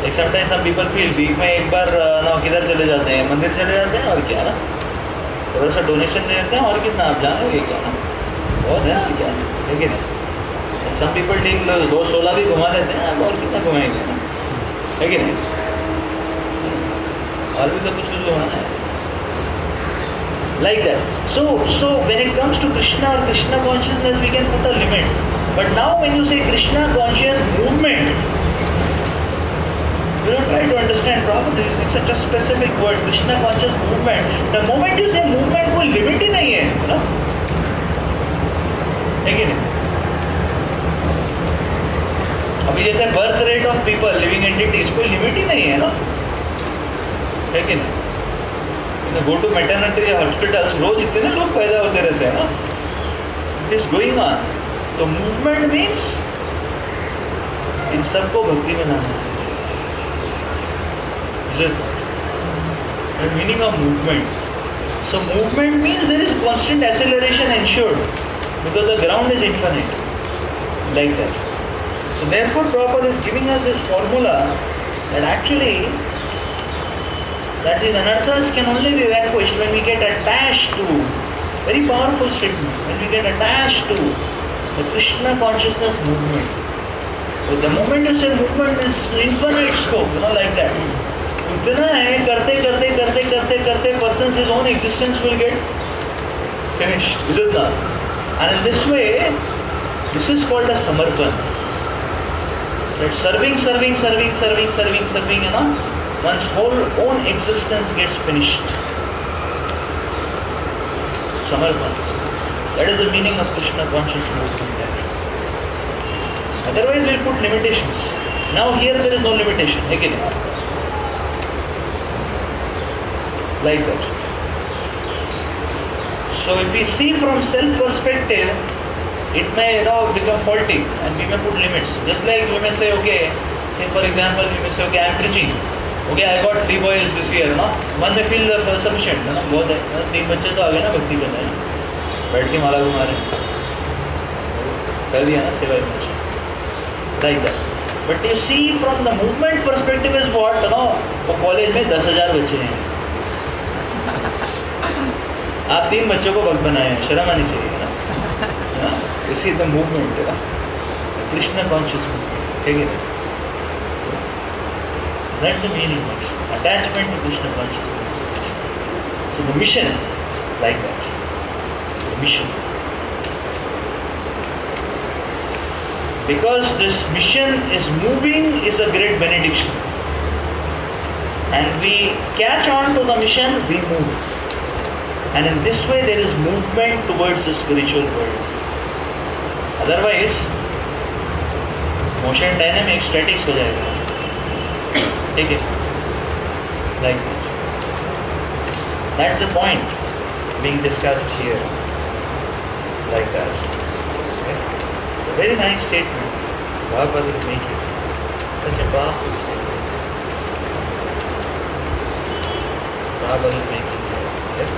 Like sometimes some people feel week में एक बार किधर चले जाते हैं, मंदिर चले जाते हैं और क्या थोड़ा सा डोनेशन दे देते हैं और कितना आप जानोगे क्या बहुत है क्या है कि नहीं. Some people take 216 भी घुमा लेते हैं, और कितना घुमाएंगे है कि नहीं? और भी तो कुछ कुछ होना है like that. So when it comes to Krishna or Krishna consciousness, we can put a limit. But now when you say Krishna conscious movement, you don't try to understand properly. It's such a specific word, Krishna conscious movement. The moment you say movement, कोई limit ही नहीं है, ना? है कि नहीं? अभी जैसे birth rate of people, living entities, कोई limit ही नहीं है, ना? है कि नहीं? Go to maternity hospitals, रोज इतने लोग पैदा होते रहते हैं, ना? It is going on. तो movement means इन सबको भक्ति में लाना है. The meaning of movement. So movement means there is constant acceleration ensured because the ground is infinite, like that. So therefore Prabhupada is giving us this formula that actually that these anarthas can only be vanquished when we get attached to, very powerful statement, when we get attached to the Krishna consciousness movement. So the moment you say movement is infinite scope, like that. इतना है करते करते करते करते करते person's his own existence will get finished. Is it not? And in this way, this is called as samarpan. That serving, one's whole own existence gets finished. Samarpan. That is the meaning of Krishna conscious movement. Otherwise, we'll put limitations. Now here there is no limitation. Again. Like that. So if we see from self perspective, it may become faulty and we may put limits. Just like we may say, okay, say for example, we may say, okay, I am preaching. Okay, I got 3 boys this year, no? One may feel sufficient, है ना? बहुत है, 3 बच्चे तो आ गए ना भक्ति करने, बैठ के माला घुमा रहे, कर दिया ना सेवा इतना, like that. But you see from the movement perspective is what, वो कॉलेज में 10,000 बच्चे हैं, आप 3 बच्चों को भक्त बनाए हैं, शर्म आनी चाहिए ना? इसी द मूवमेंट है ना, कृष्ण कॉन्शियस मूवमेंट, ठीक है? That's the meaning of attachment to Krishna consciousness. So the mission, like that, the mission. Because this mission is moving is a great benediction. And we catch on to the mission, we move. And in this way there is movement towards the spiritual world. Otherwise, motion dynamics statics हो जाएगा. Take it like that. That's the point being discussed here, like that. Okay? It's a very nice statement Prabhupada is making. Such a powerful statement Prabhupada is making here. Yes.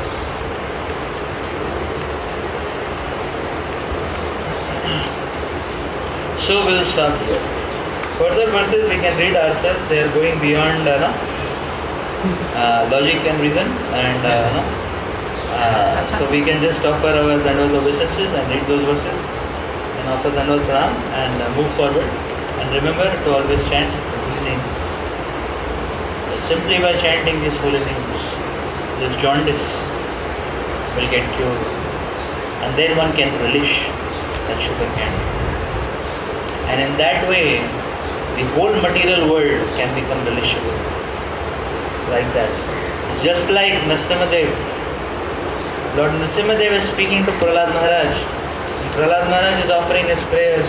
So we'll stop here. Further verses we can read ourselves. They are going beyond logic and reason, and so we can just offer our Dandavad obeisances and read those verses and offer Dandavad Pranam and move forward. And remember to always chant holy names. Simply by chanting these holy names, this jaundice will get cured, and then one can relish that sugar candy. And in that way, the whole material world can become relishable. Like that. It's just like Nrsimhadev. Lord Nrsimhadev is speaking to Prahlad Maharaj. And Prahlad Maharaj is offering his prayers.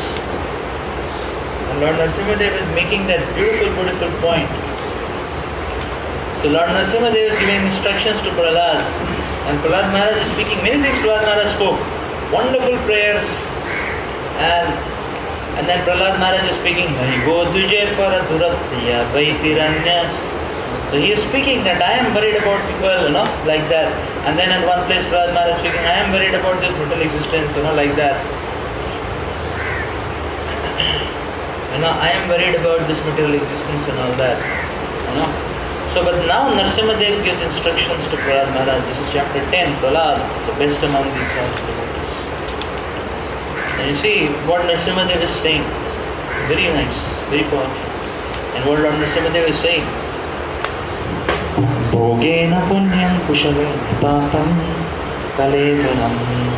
And Lord Nrsimhadev is making that beautiful point. So Lord Nrsimhadev is giving instructions to Prahlad. And Prahlad Maharaj is speaking many things Prahlad Maharaj spoke. Wonderful prayers. And then Prahlad Maharaj is speaking, so he is speaking that I am worried about people, like that. And then at one place Prahlad Maharaj is speaking, I am worried about this brutal existence, like that. I am worried about this material existence and all that. So but now Nrsimhadev gives instructions to Prahlad Maharaj. This is chapter 10, Prahlad, the best among these devotees. And you see what Nrsimhadev is saying. Very nice, very powerful. And what Lord Nrsimhadev is saying, Bhogena punyam kushalam tapam kalevaram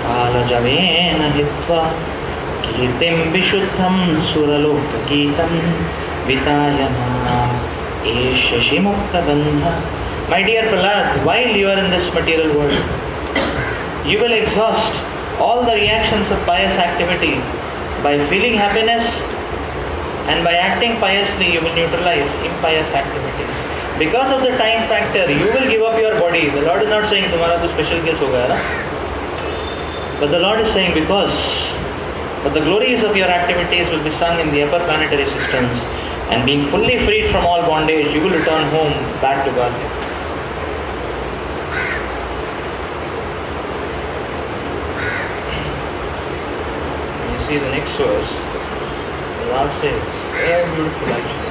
kalajavena hitva kirtim vishuddham suraloka geetam vitayana esha shimukta bandha. My dear Prahlad, while you are in this material world, you will exhaust all the reactions of pious activity by feeling happiness, and by acting piously you will neutralize impious activities. Because of the time factor, you will give up your body. The Lord is not saying तुम्हारा कुछ special case हो गया ना, but the Lord is saying but the glories of your activities will be sung in the upper planetary systems, and being fully freed from all bondage, you will return home back to God. See the next verse, the Lord says, very beautiful actually.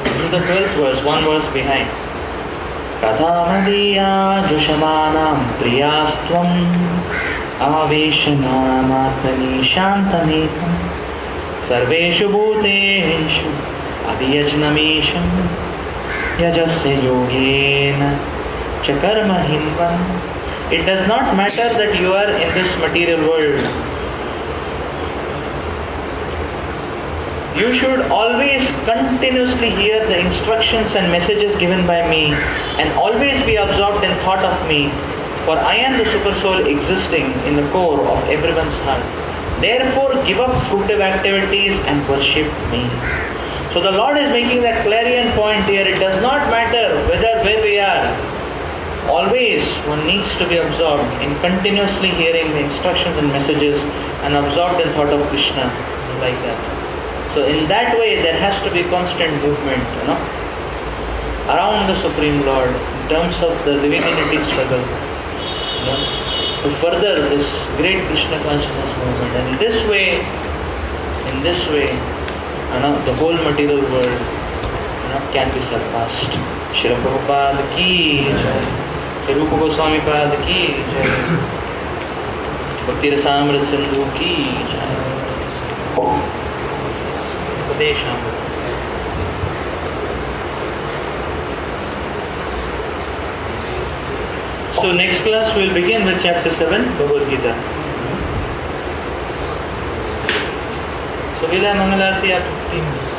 This is the 12th verse, one verse behind. Kathamadiya jushamanam priyastvam aveshanamathani shantamekam sarveshu bhuteshu abhiyajnamesham yajasya yogena chakarma hinvam. It does not matter that you are in this material world. You should always continuously hear the instructions and messages given by me, and always be absorbed in thought of me, for I am the super soul existing in the core of everyone's heart. Therefore give up fruitive activities and worship me. So the Lord is making that clarion point here. It does not matter where we are. Always one needs to be absorbed in continuously hearing the instructions and messages and absorbed in thought of Krishna, like that. So in that way there has to be constant movement, around the Supreme Lord in terms of the divinity struggle, to further this great Krishna consciousness movement. And in this way, the whole material world can be surpassed. Shri Prabhupada ki jai, Shri Rupa Goswami Pad ki jai, Bhakti Rasamrita Sindhu ki jai. So next class we'll begin with chapter 7, Bhagavad Gita. So Vila Mangalarti after 15 minutes.